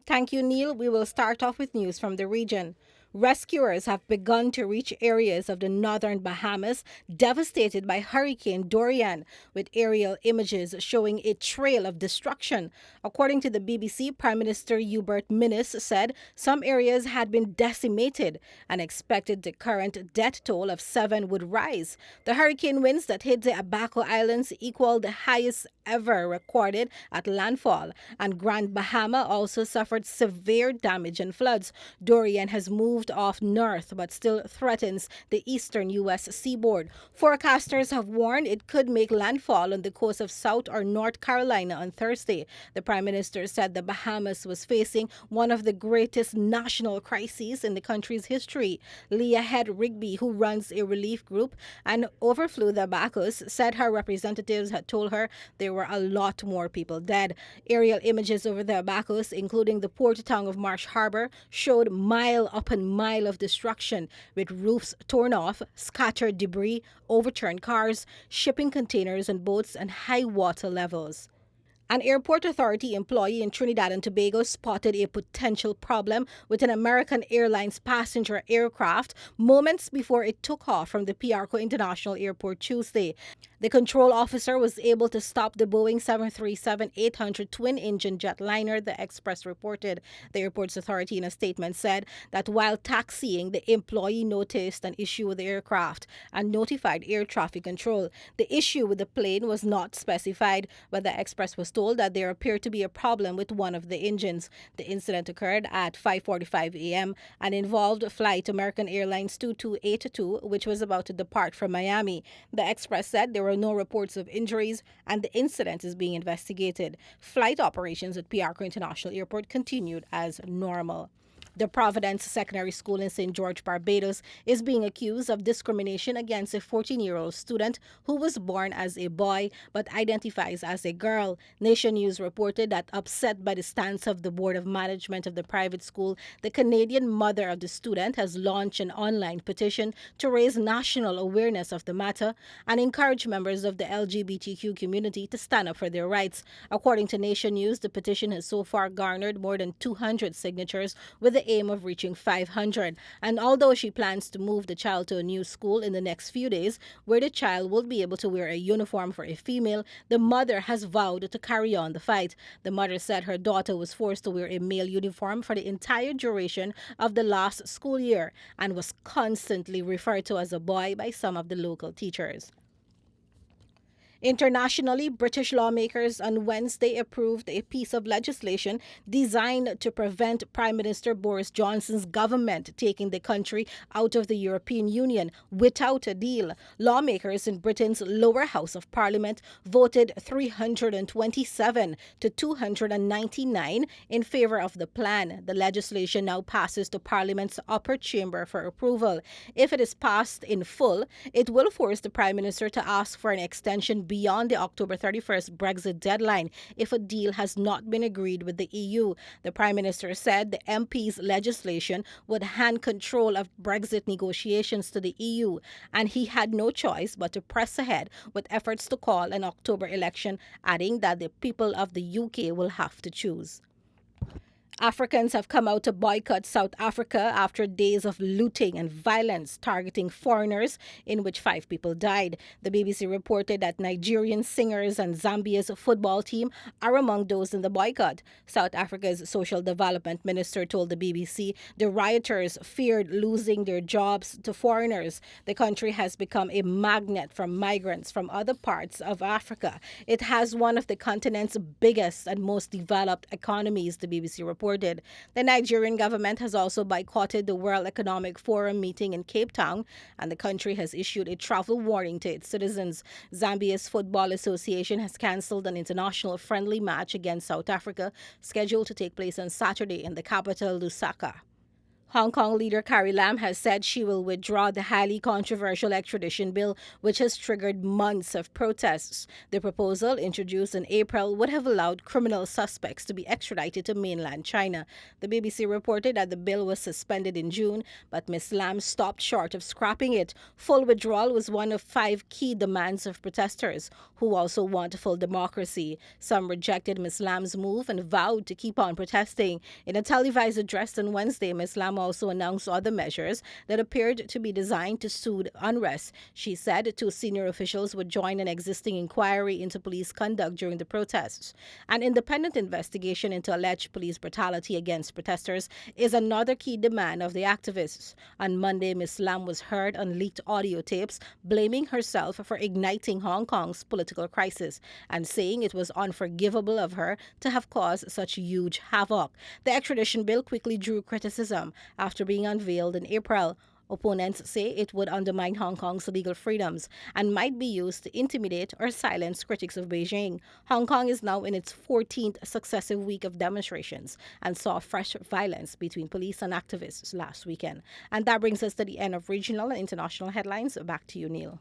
Thank you, Neil. We will start off with news from the region. Rescuers have begun to reach areas of the northern Bahamas devastated by Hurricane Dorian, with aerial images showing a trail of destruction. According to the BBC, Prime Minister Hubert Minnis said some areas had been decimated and expected the current death toll of 7 would rise. The hurricane winds that hit the Abaco Islands equaled the highest ever recorded at landfall, and Grand Bahama also suffered severe damage and floods. Dorian has moved off north but still threatens the eastern U.S. seaboard. Forecasters have warned it could make landfall on the coast of South or North Carolina on Thursday. The Prime Minister said the Bahamas was facing one of the greatest national crises in the country's history. Leah Head Rigby, who runs a relief group and overflew the Abacos, said her representatives had told her there were a lot more people dead. Aerial images over the Abacos, including the port town of Marsh Harbor, showed mile upon mile of destruction, with roofs torn off, scattered debris, overturned cars, shipping containers and boats, and high water levels. An airport authority employee in Trinidad and Tobago spotted a potential problem with an American Airlines passenger aircraft moments before it took off from the Piarco International Airport Tuesday. The control officer was able to stop the Boeing 737-800 twin-engine jetliner, the Express reported. The airport's authority in a statement said that while taxiing, the employee noticed an issue with the aircraft and notified air traffic control. The issue with the plane was not specified, but the Express was told that there appeared to be a problem with one of the engines. The incident occurred at 5:45 a.m. and involved flight American Airlines 2282, which was about to depart from Miami. The Express said there were no reports of injuries and the incident is being investigated. Flight operations at Piarco International Airport continued as normal. The Providence Secondary School in St. George, Barbados, is being accused of discrimination against a 14-year-old student who was born as a boy but identifies as a girl. Nation News reported that, upset by the stance of the Board of Management of the private school, the Canadian mother of the student has launched an online petition to raise national awareness of the matter and encourage members of the LGBTQ community to stand up for their rights. According to Nation News, the petition has so far garnered more than 200 signatures, with the aim of reaching 500. And although she plans to move the child to a new school in the next few days, where the child will be able to wear a uniform for a female, the mother has vowed to carry on the fight. The mother said her daughter was forced to wear a male uniform for the entire duration of the last school year and was constantly referred to as a boy by some of the local teachers. Internationally, British lawmakers on Wednesday approved a piece of legislation designed to prevent Prime Minister Boris Johnson's government taking the country out of the European Union without a deal. Lawmakers in Britain's lower house of parliament voted 327 to 299 in favor of the plan. The legislation now passes to Parliament's upper chamber for approval. If it is passed in full, it will force the Prime Minister to ask for an extension beyond the October 31st Brexit deadline if a deal has not been agreed with the EU. The Prime Minister said the MP's legislation would hand control of Brexit negotiations to the EU, and he had no choice but to press ahead with efforts to call an October election, adding that the people of the UK will have to choose. Africans have come out to boycott South Africa after days of looting and violence targeting foreigners, in which 5 people died. The BBC reported that Nigerian singers and Zambia's football team are among those in the boycott. South Africa's social development minister told the BBC the rioters feared losing their jobs to foreigners. The country has become a magnet for migrants from other parts of Africa. It has one of the continent's biggest and most developed economies, the BBC reported. The Nigerian government has also boycotted the World Economic Forum meeting in Cape Town, and the country has issued a travel warning to its citizens. Zambia's Football Association has cancelled an international friendly match against South Africa, scheduled to take place on Saturday in the capital, Lusaka. Hong Kong leader Carrie Lam has said she will withdraw the highly controversial extradition bill, which has triggered months of protests. The proposal, introduced in April, would have allowed criminal suspects to be extradited to mainland China. The BBC reported that the bill was suspended in June, but Ms. Lam stopped short of scrapping it. Full withdrawal was one of 5 key demands of protesters, who also want full democracy. Some rejected Ms. Lam's move and vowed to keep on protesting. In a televised address on Wednesday, Ms. Lam also announced other measures that appeared to be designed to soothe unrest. She said 2 senior officials would join an existing inquiry into police conduct during the protests. An independent investigation into alleged police brutality against protesters is another key demand of the activists. On Monday, Ms. Lam was heard on leaked audio tapes blaming herself for igniting Hong Kong's political crisis and saying it was unforgivable of her to have caused such huge havoc. The extradition bill quickly drew criticism after being unveiled in April. Opponents say it would undermine Hong Kong's legal freedoms and might be used to intimidate or silence critics of Beijing. Hong Kong is now in its 14th successive week of demonstrations and saw fresh violence between police and activists last weekend. And that brings us to the end of regional and international headlines. Back to you, Neil.